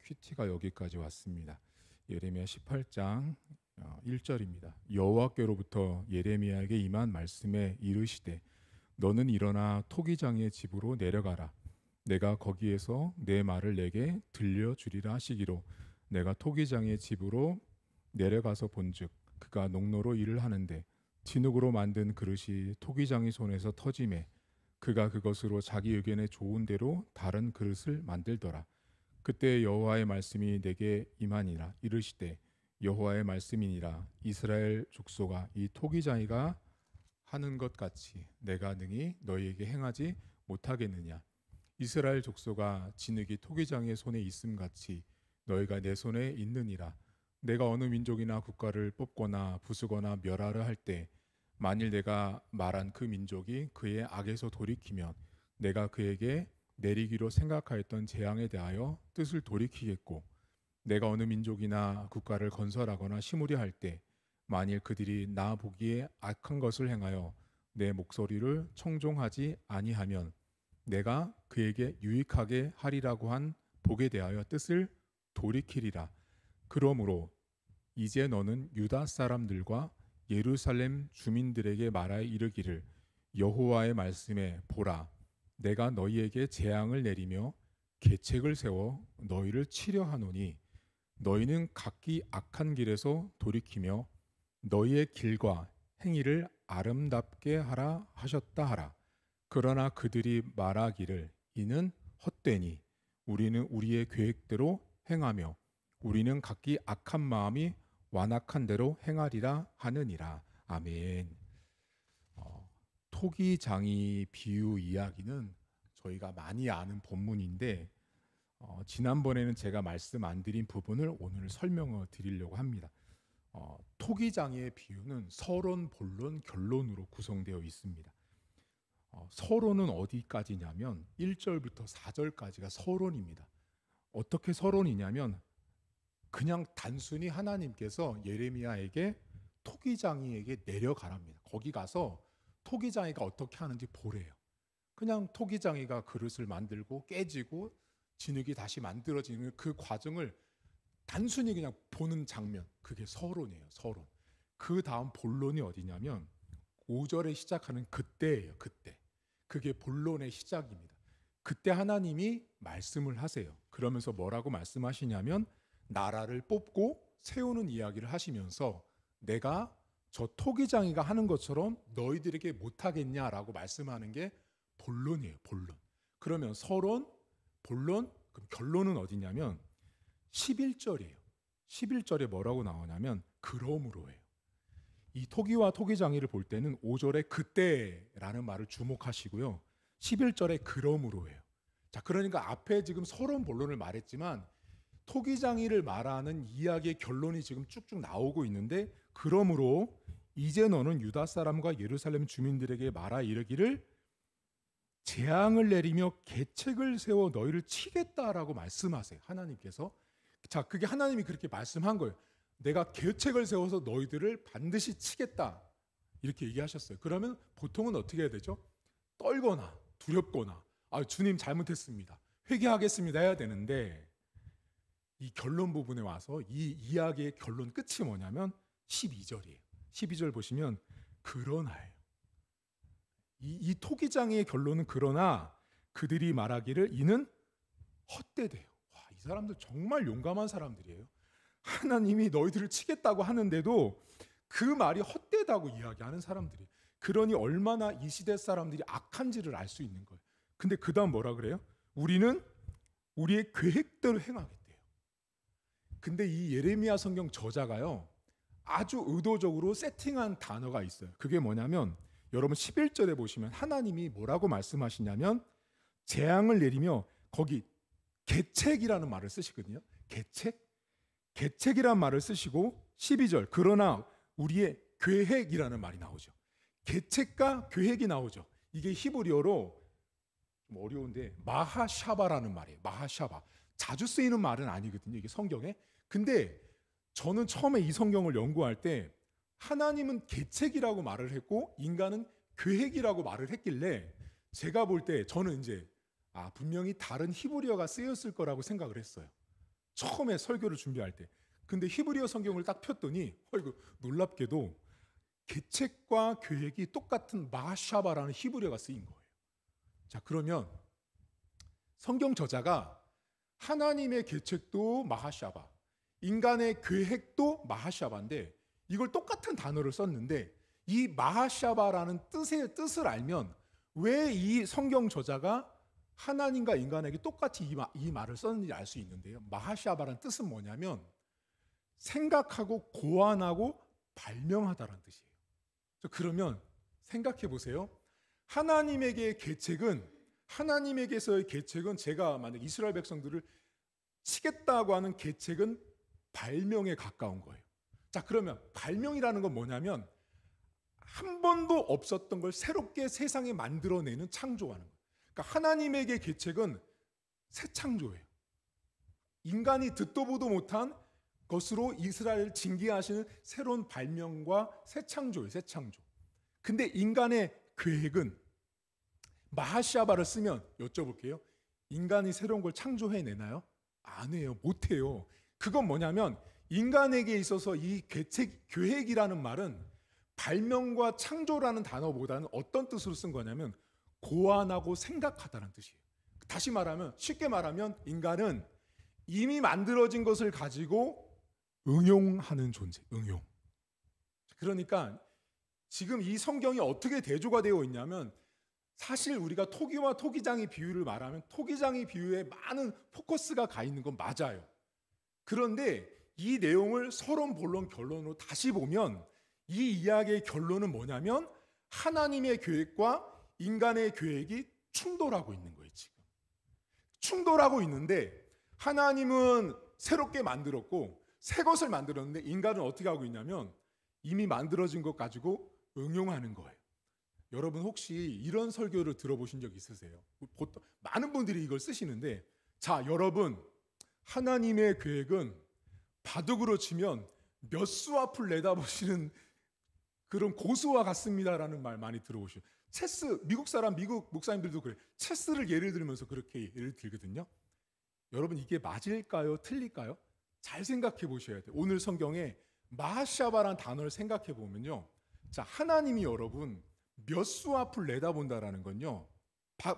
큐티가 여기까지 왔습니다. 예레미야 18장 1절입니다. 여호와께로부터 예레미야에게 임한 말씀에 이르시되 너는 일어나 토기장의 집으로 내려가라. 내가 거기에서 내 말을 내게 들려주리라 하시기로 내가 토기장의 집으로 내려가서 본즉 그가 농로로 일을 하는데 진흙으로 만든 그릇이 토기장의 손에서 터지매 그가 그것으로 자기 의견에 좋은 대로 다른 그릇을 만들더라. 그때 여호와의 말씀이 내게 임하니라. 이르시되 여호와의 말씀이니라. 이스라엘 족속아 이 토기장이가 하는 것 같이 내가 능히 너희에게 행하지 못하겠느냐. 이스라엘 족속아 진흙이 토기장의 손에 있음 같이 너희가 내 손에 있느니라. 내가 어느 민족이나 국가를 뽑거나 부수거나 멸하려 할 때 만일 내가 말한 그 민족이 그의 악에서 돌이키면 내가 그에게 내리기로 생각하였던 재앙에 대하여 뜻을 돌이키겠고 내가 어느 민족이나 국가를 건설하거나 심으려 할 때 만일 그들이 나 보기에 악한 것을 행하여 내 목소리를 청종하지 아니하면 내가 그에게 유익하게 하리라고 한 복에 대하여 뜻을 돌이키리라. 그러므로 이제 너는 유다 사람들과 예루살렘 주민들에게 말하여 이르기를 여호와의 말씀에 보라 내가 너희에게 재앙을 내리며 계책을 세워 너희를 치려 하노니 너희는 각기 악한 길에서 돌이키며 너희의 길과 행위를 아름답게 하라 하셨다 하라. 그러나 그들이 말하기를 이는 헛되니 우리는 우리의 계획대로 행하며 우리는 각기 악한 마음이 완악한 대로 행하리라 하느니라. 아멘. 토기장이 비유 이야기는 저희가 많이 아는 본문인데 지난번에는 제가 말씀 안 드린 부분을 오늘 설명을 드리려고 합니다. 토기장의 비유는 서론, 본론, 결론으로 구성되어 있습니다. 서론은 어디까지냐면 1절부터 4절까지가 서론입니다. 어떻게 서론이냐면 그냥 단순히 하나님께서 예레미야에게 토기장이에게 내려가랍니다. 거기 가서 토기장이가 어떻게 하는지 보래요. 그냥 토기장이가 그릇을 만들고 깨지고 진흙이 다시 만들어지는 그 과정을 단순히 그냥 보는 장면, 그게 서론이에요. 서론. 그 다음 본론이 어디냐면 5절에 시작하는 그때예요. 그때. 그게 본론의 시작입니다. 그때 하나님이 말씀을 하세요. 그러면서 뭐라고 말씀하시냐면 나라를 뽑고 세우는 이야기를 하시면서 내가 저 토기장이가 하는 것처럼 너희들에게 못하겠냐라고 말씀하는 게 본론이에요. 본론. 그러면 서론, 본론, 그럼 결론은 어디냐면 11절이에요. 11절에 뭐라고 나오냐면 그러므로예요. 이 토기와 토기장이를 볼 때는 5절에 그때라는 말을 주목하시고요. 11절에 그러므로예요. 자, 그러니까 앞에 지금 서론 본론을 말했지만 토기장이를 말하는 이야기의 결론이 지금 쭉쭉 나오고 있는데 그러므로 이제 너는 유다 사람과 예루살렘 주민들에게 말하 이르기를 재앙을 내리며 계책을 세워 너희를 치겠다라고 말씀하세요. 하나님께서. 자, 그게 하나님이 그렇게 말씀한 거예요. 내가 계책을 세워서 너희들을 반드시 치겠다. 이렇게 얘기하셨어요. 그러면 보통은 어떻게 해야 되죠? 떨거나 두렵거나 주님 잘못했습니다. 회개하겠습니다 해야 되는데 이 결론 부분에 와서 이 이야기의 결론 끝이 뭐냐면 12절이에요. 12절 보시면 그러나예요. 이 토기장의 결론은 그러나 그들이 말하기를 이는 헛되대요. 와, 이 사람들 정말 용감한 사람들이에요. 하나님이 너희들을 치겠다고 하는데도 그 말이 헛되다고 이야기하는 사람들이. 그러니 얼마나 이 시대 사람들이 악한지를 알 수 있는 거예요. 근데 그 다음 뭐라 그래요? 우리는 우리의 계획대로 행하겠대요. 근데 이 예레미야 성경 저자가요 아주 의도적으로 세팅한 단어가 있어요. 그게 뭐냐면 여러분 11절에 보시면 하나님이 뭐라고 말씀하시냐면 재앙을 내리며 거기 계책이라는 말을 쓰시거든요. 계책이라는 말을 쓰시고 12절 그러나 우리의 계획이라는 말이 나오죠. 계책과 계획이 나오죠. 이게 히브리어로 좀 어려운데 마하샤바라는 말이에요. 마하샤바. 자주 쓰이는 말은 아니거든요. 이게 성경에. 근데 저는 처음에 이 성경을 연구할 때 하나님은 계책이라고 말을 했고 인간은 계획이라고 말을 했길래 제가 볼 때 저는 이제 분명히 다른 히브리어가 쓰였을 거라고 생각을 했어요. 처음에 설교를 준비할 때. 근데 히브리어 성경을 딱 폈더니 이거 놀랍게도 계책과 계획이 똑같은 마샤바라는 히브리어가 쓰인 거예요. 자, 그러면 성경 저자가 하나님의 계책도 마하샤바, 인간의 계획도 마하샤바인데 이걸 똑같은 단어를 썼는데 이 마하샤바라는 뜻을 알면 왜 이 성경 저자가 하나님과 인간에게 똑같이 이 말을 썼는지 알 수 있는데요. 마하샤바라는 뜻은 뭐냐면 생각하고 고안하고 발명하다라는 뜻이에요. 그러면 생각해 보세요. 하나님에게서의 계책은 제가 만약 이스라엘 백성들을 치겠다고 하는 계책은 발명에 가까운 거예요. 자, 그러면 발명이라는 건 뭐냐면 한 번도 없었던 걸 새롭게 세상에 만들어내는 창조하는 거예요. 그러니까 하나님에게 계책은 새 창조예요. 인간이 듣도 보도 못한 것으로 이스라엘을 징계하시는 새로운 발명과 새 창조예요. 새 창조. 근데 인간의 계획은 마하샤바를 쓰면 여쭤볼게요. 인간이 새로운 걸 창조해내나요? 안 해요. 못해요. 그건 뭐냐면 인간에게 있어서 이 계획이라는 말은 발명과 창조라는 단어보다는 어떤 뜻으로 쓴 거냐면 고안하고 생각하다는 뜻이에요. 다시 말하면 쉽게 말하면 인간은 이미 만들어진 것을 가지고 응용하는 존재, 응용. 그러니까 지금 이 성경이 어떻게 대조가 되어 있냐면 사실 우리가 토기와 토기장의 비유를 말하면 토기장의 비유에 많은 포커스가 가 있는 건 맞아요. 그런데 이 내용을 서론, 본론, 결론으로 다시 보면 이 이야기의 결론은 뭐냐면 하나님의 계획과 인간의 계획이 충돌하고 있는 거예요, 지금. 충돌하고 있는데 하나님은 새롭게 만들었고 새 것을 만들었는데 인간은 어떻게 하고 있냐면 이미 만들어진 것 가지고 응용하는 거예요. 여러분 혹시 이런 설교를 들어보신 적 있으세요? 보통 많은 분들이 이걸 쓰시는데 자, 여러분 하나님의 계획은 바둑으로 치면 몇 수 앞을 내다보시는 그런 고수와 같습니다라는 말 많이 들어보시죠. 체스, 미국 목사님들도 그래. 체스를 예를 들면서 그렇게 예를 들거든요. 여러분 이게 맞을까요? 틀릴까요? 잘 생각해 보셔야 돼요. 오늘 성경에 마하샤바라는 단어를 생각해 보면요. 자, 하나님이 여러분 몇 수 앞을 내다본다라는 건요.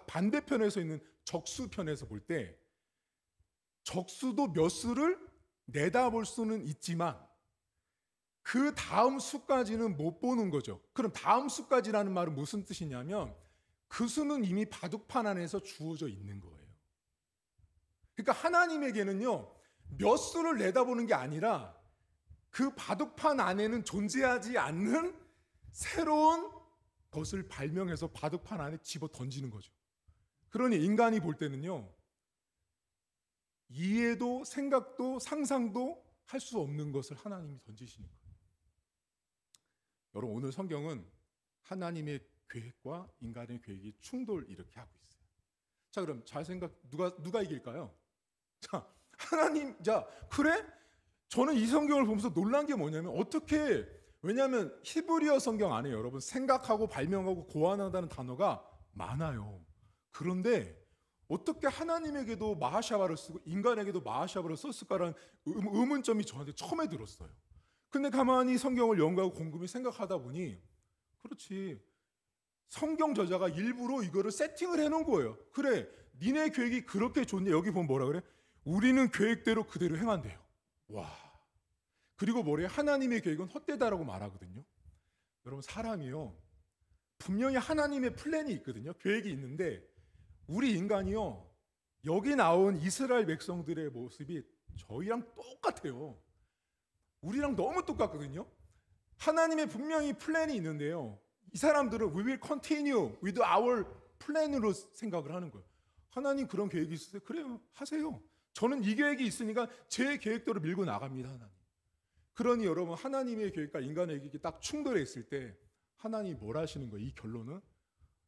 반대편에서 있는 적수편에서 볼 때 적수도 몇 수를 내다볼 수는 있지만 그 다음 수까지는 못 보는 거죠. 그럼 다음 수까지라는 말은 무슨 뜻이냐면 그 수는 이미 바둑판 안에서 주어져 있는 거예요. 그러니까 하나님에게는요. 몇 수를 내다보는 게 아니라 그 바둑판 안에는 존재하지 않는 새로운 것을 발명해서 바둑판 안에 집어 던지는 거죠. 그러니 인간이 볼 때는요. 이해도 생각도 상상도 할 수 없는 것을 하나님이 던지시는 거예요. 여러분 오늘 성경은 하나님의 계획과 인간의 계획이 충돌 이렇게 하고 있어요. 자, 그럼 잘 생각 누가 이길까요? 자, 하나님, 자, 그래? 저는 이 성경을 보면서 놀란 게 뭐냐면 어떻게, 왜냐하면 히브리어 성경 안에 여러분 생각하고 발명하고 고안한다는 단어가 많아요. 그런데 어떻게 하나님에게도 마하샤바를 쓰고 인간에게도 마하샤바를 썼을까라는 의문점이 저한테 처음에 들었어요. 근데 가만히 성경을 연구하고 곰곰이 생각하다 보니 그렇지, 성경 저자가 일부러 이거를 세팅을 해놓은 거예요. 그래, 니네 계획이 그렇게 좋네. 여기 보면 뭐라 그래? 우리는 계획대로 그대로 행한대요. 와. 그리고 뭐래? 하나님의 계획은 헛되다라고 말하거든요. 여러분 사람이요. 분명히 하나님의 플랜이 있거든요. 계획이 있는데 우리 인간이요. 여기 나온 이스라엘 백성들의 모습이 저희랑 똑같아요. 우리랑 너무 똑같거든요. 하나님의 분명히 플랜이 있는데요. 이 사람들은 we will continue with our plan으로 생각을 하는 거예요. 하나님 그런 계획이 있으세요? 그래요. 하세요. 저는 이 계획이 있으니까 제 계획대로 밀고 나갑니다. 하나님. 그러니 여러분 하나님의 계획과 인간의 계획이 딱 충돌했을 때 하나님이 뭘 하시는 거예요? 이 결론은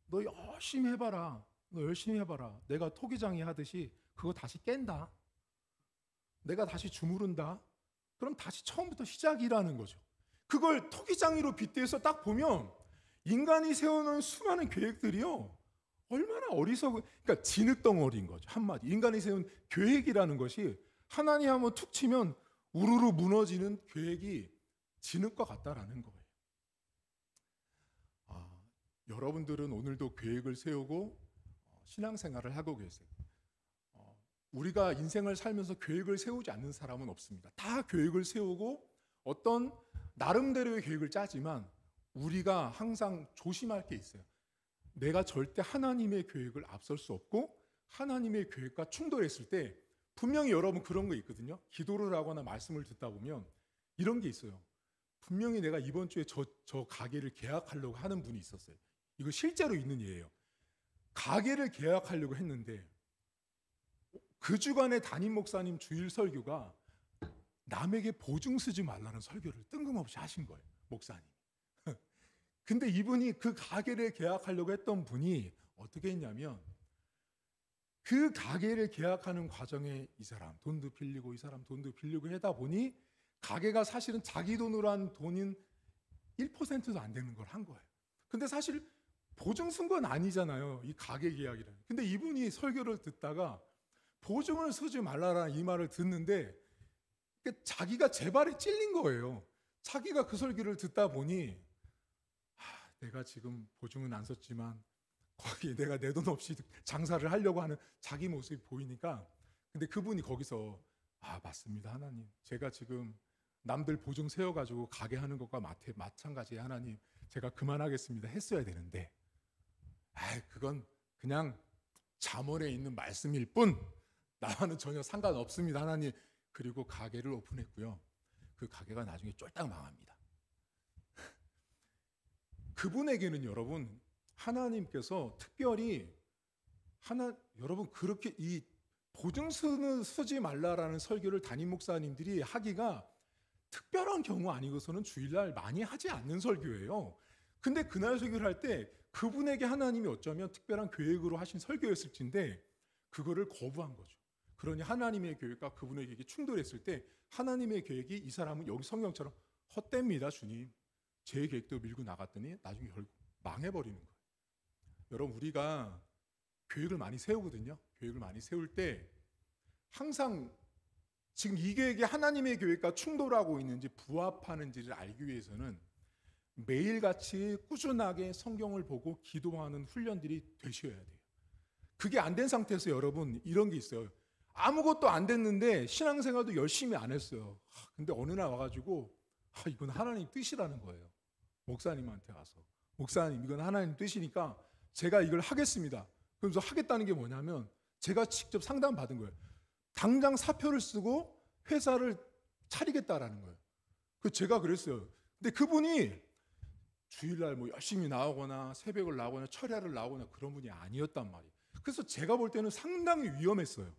너 열심히 해봐라. 너 열심히 해봐라. 내가 토기장이 하듯이 그거 다시 깬다. 내가 다시 주무른다. 그럼 다시 처음부터 시작이라는 거죠. 그걸 토기장이로 빗대서 딱 보면 인간이 세우는 수많은 계획들이요. 얼마나 어리석은, 그러니까 진흙덩어리인 거죠. 한마디. 인간이 세운 계획이라는 것이 하나님 한번 툭 치면 우르르 무너지는 계획이 진흙과 같다라는 거예요. 여러분들은 오늘도 계획을 세우고 신앙생활을 하고 계세요. 우리가 인생을 살면서 계획을 세우지 않는 사람은 없습니다. 다 계획을 세우고 어떤 나름대로의 계획을 짜지만 우리가 항상 조심할 게 있어요. 내가 절대 하나님의 계획을 앞설 수 없고 하나님의 계획과 충돌했을 때 분명히 여러분 그런 거 있거든요. 기도를 하거나 말씀을 듣다 보면 이런 게 있어요. 분명히 내가 이번 주에 저 가게를 계약하려고 하는 분이 있었어요. 이거 실제로 있는 예예요. 가게를 계약하려고 했는데 그 주간에 담임 목사님 주일 설교가 남에게 보증 쓰지 말라는 설교를 뜬금없이 하신 거예요. 목사님. 근데 이분이 그 가게를 계약하려고 했던 분이 어떻게 했냐면 그 가게를 계약하는 과정에 이 사람 돈도 빌리고 이 사람 돈도 빌리고 하다 보니 가게가 사실은 자기 돈으로 한 돈인 1%도 안 되는 걸 한 거예요. 근데 사실 보증 쓴 건 아니잖아요. 이 가게 계약이라는. 근데 이분이 설교를 듣다가 보증을 쓰지 말라라는 이 말을 듣는데 자기가 제 발에 찔린 거예요. 자기가 그 설교를 듣다 보니 내가 지금 보증은 안 썼지만 거기 내가 내 돈 없이 장사를 하려고 하는 자기 모습이 보이니까 근데 그분이 거기서 맞습니다 하나님. 제가 지금 남들 보증 세워가지고 가게 하는 것과 마찬가지에 하나님 제가 그만하겠습니다 했어야 되는데 그건 그냥 잠언에 있는 말씀일 뿐 나와는 전혀 상관없습니다 하나님. 그리고 가게를 오픈했고요. 그 가게가 나중에 쫄딱 망합니다. 그분에게는 여러분 하나님께서 특별히 여러분 그렇게 이 보증 쓰지 말라라는 설교를 담임 목사님들이 하기가 특별한 경우 아니고서는 주일날 많이 하지 않는 설교예요. 근데 그날 설교를 할 때 그분에게 하나님이 어쩌면 특별한 계획으로 하신 설교였을진데 그거를 거부한 거죠. 그러니 하나님의 계획과 그분의 계획이 충돌했을 때 하나님의 계획이 이 사람은 여기 성경처럼 헛됩니다 주님. 제 계획도 밀고 나갔더니 나중에 결국 망해버리는 거예요. 여러분 우리가 계획을 많이 세우거든요. 계획을 많이 세울 때 항상 지금 이 계획이 하나님의 계획과 충돌하고 있는지 부합하는지를 알기 위해서는 매일같이 꾸준하게 성경을 보고 기도하는 훈련들이 되셔야 돼요. 그게 안 된 상태에서 여러분 이런 게 있어요. 아무것도 안 됐는데 신앙생활도 열심히 안 했어요. 근데 어느 날 와가지고 이건 하나님 뜻이라는 거예요. 목사님한테 가서 목사님 이건 하나님 뜻이니까 제가 이걸 하겠습니다. 그래서 하겠다는 게 뭐냐면 제가 직접 상담 받은 거예요. 당장 사표를 쓰고 회사를 차리겠다라는 거예요. 제가 그랬어요. 근데 그분이 주일날 뭐 열심히 나오거나 새벽을 나오거나 철야를 나오거나 그런 분이 아니었단 말이에요. 그래서 제가 볼 때는 상당히 위험했어요.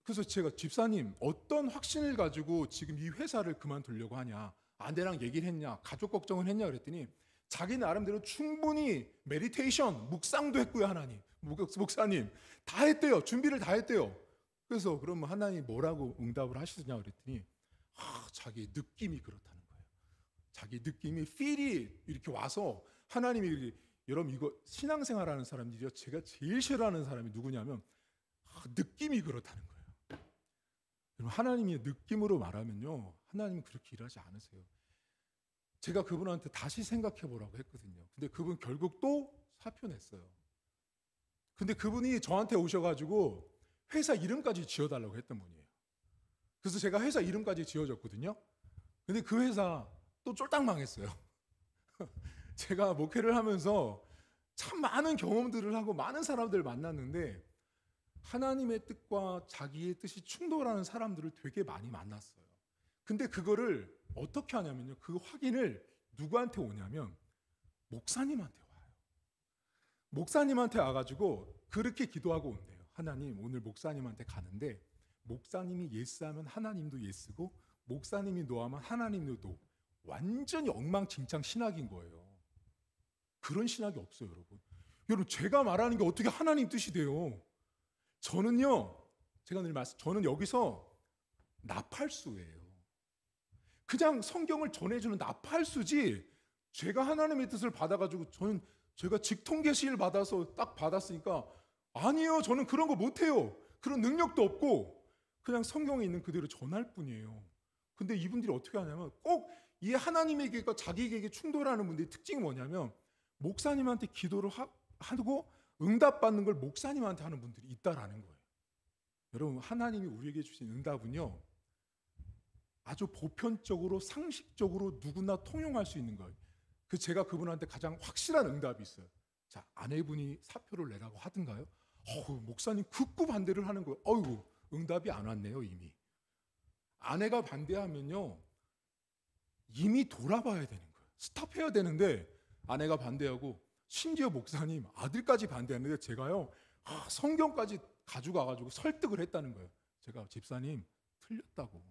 그래서 제가 집사님 어떤 확신을 가지고 지금 이 회사를 그만두려고 하냐, 아내랑 얘기를 했냐, 가족 걱정을 했냐 그랬더니 자기 나름대로 충분히 메디테이션, 묵상도 했고요. 하나님, 목사님 다 했대요. 준비를 다 했대요. 그래서 그러면 하나님 뭐라고 응답을 하시느냐 그랬더니 자기 느낌이 그렇다는 거예요. 자기 느낌이 feel이 이렇게 와서 하나님이 여러분 이거 신앙생활하는 사람들이요. 제가 제일 싫어하는 사람이 누구냐면 느낌이 그렇다는 거예요. 여러분 하나님이 느낌으로 말하면요. 하나님은 그렇게 일하지 않으세요. 제가 그분한테 다시 생각해 보라고 했거든요. 근데 그분 결국 또 사표 냈어요. 근데 그분이 저한테 오셔가지고 회사 이름까지 지어달라고 했던 분이에요. 그래서 제가 회사 이름까지 지어줬거든요. 근데 그 회사 또 쫄딱 망했어요. 제가 목회를 하면서 참 많은 경험들을 하고 많은 사람들을 만났는데 하나님의 뜻과 자기의 뜻이 충돌하는 사람들을 되게 많이 만났어요. 근데 그거를 어떻게 하냐면요. 그 확인을 누구한테 오냐면 목사님한테 와요. 목사님한테 와가지고 그렇게 기도하고 온대요. 하나님 오늘 목사님한테 가는데 목사님이 예스하면 하나님도 예스고 목사님이 노하면 하나님도 노. 완전히 엉망진창 신학인 거예요. 그런 신학이 없어요, 여러분. 여러분 제가 말하는 게 어떻게 하나님 뜻이 돼요? 저는요, 제가 늘 저는 여기서 나팔수예요. 그냥 성경을 전해주는 나팔수지. 제가 하나님의 뜻을 받아가지고 제가 직통계시를 받아서 딱 받았으니까 아니에요. 저는 그런 거 못해요. 그런 능력도 없고 그냥 성경에 있는 그대로 전할 뿐이에요. 근데 이분들이 어떻게 하냐면 꼭 이 하나님의 계획과 자기 계획에 충돌하는 분들의 특징이 뭐냐면 목사님한테 기도를 하고 응답받는 걸 목사님한테 하는 분들이 있다라는 거예요. 여러분, 하나님이 우리에게 주신 응답은요, 아주 보편적으로 상식적으로 누구나 통용할 수 있는 거예요. 제가 그분한테 가장 확실한 응답이 있어요. 자, 아내분이 사표를 내라고 하든가요? 목사님 극구 반대를 하는 거예요. 어이구, 응답이 안 왔네요. 이미 아내가 반대하면요 이미 돌아봐야 되는 거예요. 스탑해야 되는데 아내가 반대하고 심지어 목사님 아들까지 반대하는데 제가요 성경까지 가져가가지고 설득을 했다는 거예요. 제가 집사님 틀렸다고.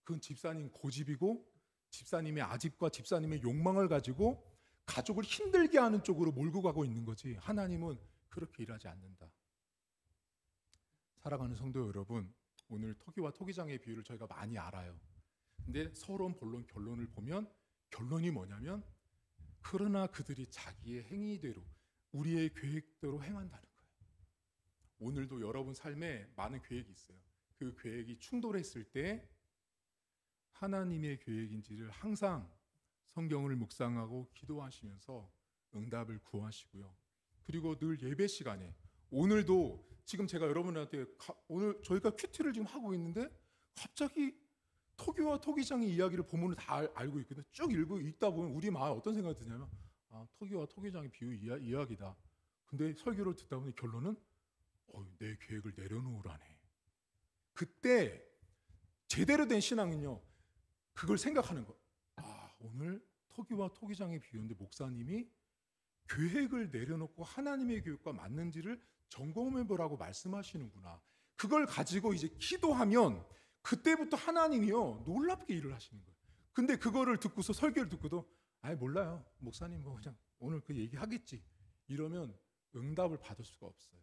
그건 집사님 고집이고 집사님의 아집과 집사님의 욕망을 가지고 가족을 힘들게 하는 쪽으로 몰고 가고 있는 거지 하나님은 그렇게 일하지 않는다. 사랑하는 성도 여러분, 오늘 토기와 토기장의 비유를 저희가 많이 알아요. 근데 서론, 본론, 결론을 보면 결론이 뭐냐면 그러나 그들이 자기의 행위대로 우리의 계획대로 행한다는 거예요. 오늘도 여러분 삶에 많은 계획이 있어요. 그 계획이 충돌했을 때 하나님의 계획인지를 항상 성경을 묵상하고 기도하시면서 응답을 구하시고요. 그리고 늘 예배 시간에 오늘도 지금 제가 여러분한테 오늘 저희가 큐티를 지금 하고 있는데 갑자기 토기와 토기장의 이야기를 본문을 다 알고 있거든요. 쭉 읽다 보면 우리 마음에 어떤 생각이 드냐면 토기와 토기장의 비유 이야기다. 근데 설교를 듣다 보니 결론은 내 계획을 내려놓으라네. 그때 제대로 된 신앙은요 그걸 생각하는 거. 오늘 토기와 토기장의 비유인데 목사님이 계획을 내려놓고 하나님의 계획과 맞는지를 점검해 보라고 말씀하시는구나. 그걸 가지고 이제 기도하면 그때부터 하나님이요 놀랍게 일을 하시는 거예요. 근데 그거를 듣고서 설교를 듣고도 몰라요. 목사님 뭐 그냥 오늘 그 얘기 하겠지. 이러면 응답을 받을 수가 없어요.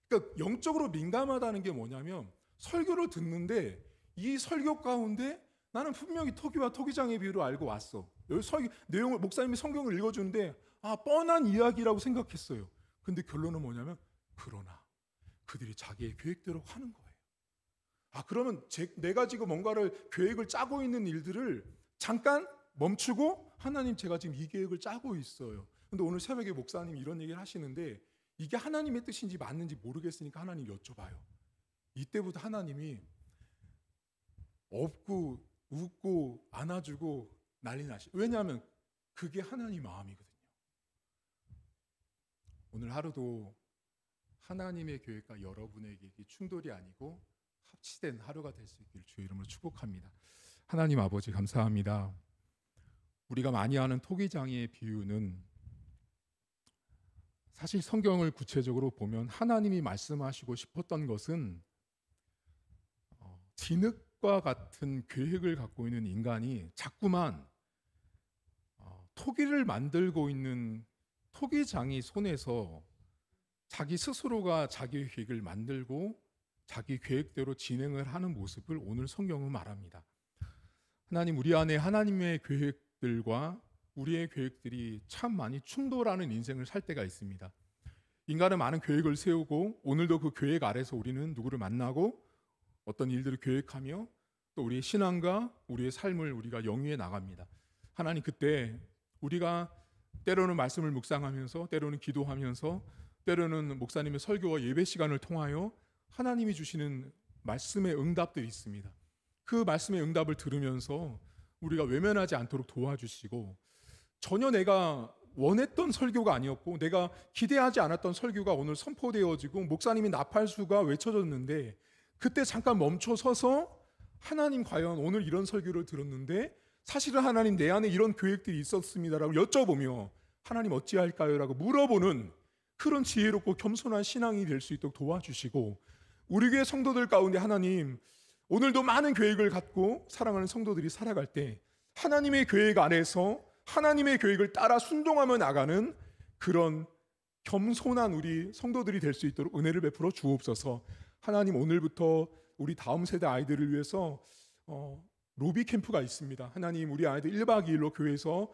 그러니까 영적으로 민감하다는 게 뭐냐면 설교를 듣는데 이 설교 가운데 나는 분명히 토기와 토기장의 비유를 알고 왔어. 여기 내용을 목사님이 성경을 읽어주는데 뻔한 이야기라고 생각했어요. 근데 결론은 뭐냐면 그러나 그들이 자기의 계획대로 하는 거예요. 그러면 내가 지금 뭔가를 계획을 짜고 있는 일들을 잠깐 멈추고 하나님 제가 지금 이 계획을 짜고 있어요. 근데 오늘 새벽에 목사님이 이런 얘기를 하시는데 이게 하나님의 뜻인지 맞는지 모르겠으니까 하나님 여쭤봐요. 이때부터 하나님이 없고 웃고 안아주고 난리 나시. 왜냐하면 그게 하나님 마음이거든요. 오늘 하루도 하나님의 계획과 여러분의 계획이 충돌이 아니고 합치된 하루가 될 수 있기를 주의 이름으로 축복합니다. 하나님 아버지 감사합니다. 우리가 많이 아는 토기장의 비유는 사실 성경을 구체적으로 보면 하나님이 말씀하시고 싶었던 것은 진흙과 같은 계획을 갖고 있는 인간이 자꾸만 토기를 만들고 있는 토기장이 손에서 자기 스스로가 자기 계획을 만들고 자기 계획대로 진행을 하는 모습을 오늘 성경은 말합니다. 하나님, 우리 안에 하나님의 계획들과 우리의 계획들이 참 많이 충돌하는 인생을 살 때가 있습니다. 인간은 많은 계획을 세우고 오늘도 그 계획 아래서 우리는 누구를 만나고 어떤 일들을 계획하며 또 우리의 신앙과 우리의 삶을 우리가 영위해 나갑니다. 하나님, 그때 우리가 때로는 말씀을 묵상하면서 때로는 기도하면서 때로는 목사님의 설교와 예배 시간을 통하여 하나님이 주시는 말씀의 응답들이 있습니다. 그 말씀의 응답을 들으면서 우리가 외면하지 않도록 도와주시고 전혀 내가 원했던 설교가 아니었고 내가 기대하지 않았던 설교가 오늘 선포되어지고 목사님이 나팔수가 외쳐졌는데 그때 잠깐 멈춰서서 하나님 과연 오늘 이런 설교를 들었는데 사실은 하나님 내 안에 이런 계획들이 있었습니다라고 여쭤보며 하나님 어찌할까요? 라고 물어보는 그런 지혜롭고 겸손한 신앙이 될 수 있도록 도와주시고 우리 교회 성도들 가운데 하나님 오늘도 많은 계획을 갖고 사랑하는 성도들이 살아갈 때 하나님의 계획 안에서 하나님의 계획을 따라 순종하며 나가는 그런 겸손한 우리 성도들이 될 수 있도록 은혜를 베풀어 주옵소서. 하나님, 오늘부터 우리 다음 세대 아이들을 위해서 로비 캠프가 있습니다. 하나님, 우리 아이들 1박 2일로 교회에서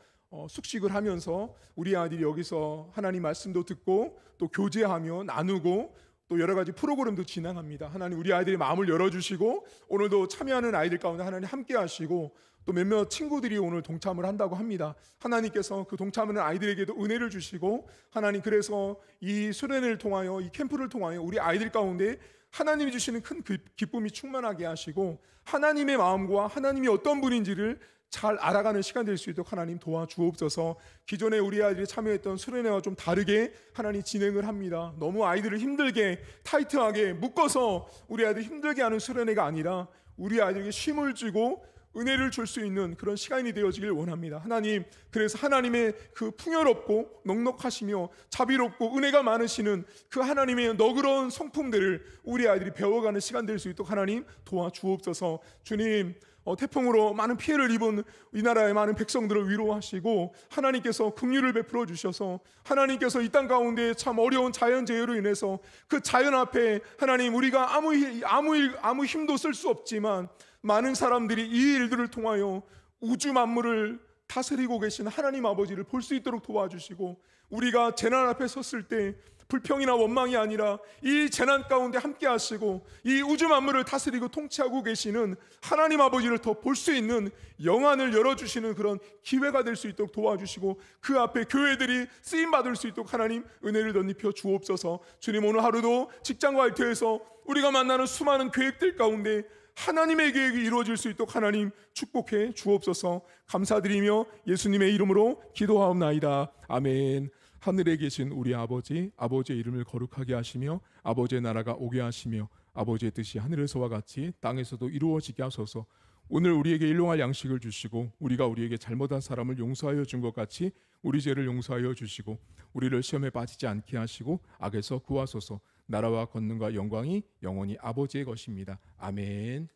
숙식을 하면서 우리 아이들이 여기서 하나님 말씀도 듣고 또 교제하며 나누고 또 여러 가지 프로그램도 진행합니다. 하나님 우리 아이들의 마음을 열어주시고 오늘도 참여하는 아이들 가운데 하나님 함께 하시고 또 몇몇 친구들이 오늘 동참을 한다고 합니다. 하나님께서 그 동참하는 아이들에게도 은혜를 주시고 하나님 그래서 이 수련회를 통하여 이 캠프를 통하여 우리 아이들 가운데 하나님이 주시는 큰 기쁨이 충만하게 하시고 하나님의 마음과 하나님이 어떤 분인지를 잘 알아가는 시간 될 수 있도록 하나님 도와주옵소서. 기존에 우리 아이들이 참여했던 수련회와 좀 다르게 하나님 진행을 합니다. 너무 아이들을 힘들게 타이트하게 묶어서 우리 아이들 힘들게 하는 수련회가 아니라 우리 아이들에게 쉼을 주고 은혜를 줄 수 있는 그런 시간이 되어지길 원합니다. 하나님, 그래서 하나님의 그 풍요롭고 넉넉하시며 자비롭고 은혜가 많으시는 그 하나님의 너그러운 성품들을 우리 아이들이 배워가는 시간 될 수 있도록 하나님 도와주옵소서. 주님, 태풍으로 많은 피해를 입은 이 나라의 많은 백성들을 위로하시고 하나님께서 긍휼을 베풀어 주셔서 하나님께서 이 땅 가운데 참 어려운 자연재해로 인해서 그 자연 앞에 하나님 우리가 아무 힘도 쓸 수 없지만 많은 사람들이 이 일들을 통하여 우주 만물을 다스리고 계신 하나님 아버지를 볼 수 있도록 도와주시고 우리가 재난 앞에 섰을 때 불평이나 원망이 아니라 이 재난 가운데 함께 하시고 이 우주 만물을 다스리고 통치하고 계시는 하나님 아버지를 더 볼 수 있는 영안을 열어주시는 그런 기회가 될 수 있도록 도와주시고 그 앞에 교회들이 쓰임받을 수 있도록 하나님 은혜를 덧입혀 주옵소서. 주님, 오늘 하루도 직장과 일터에서 우리가 만나는 수많은 계획들 가운데 하나님의 계획이 이루어질 수 있도록 하나님 축복해 주옵소서. 감사드리며 예수님의 이름으로 기도하옵나이다. 아멘. 하늘에 계신 우리 아버지, 아버지의 이름을 거룩하게 하시며 아버지의 나라가 오게 하시며 아버지의 뜻이 하늘에서와 같이 땅에서도 이루어지게 하소서. 오늘 우리에게 일용할 양식을 주시고 우리가 우리에게 잘못한 사람을 용서하여 준 것 같이 우리 죄를 용서하여 주시고 우리를 시험에 빠지지 않게 하시고 악에서 구하소서. 나라와 권능과 영광이 영원히 아버지의 것입니다. 아멘.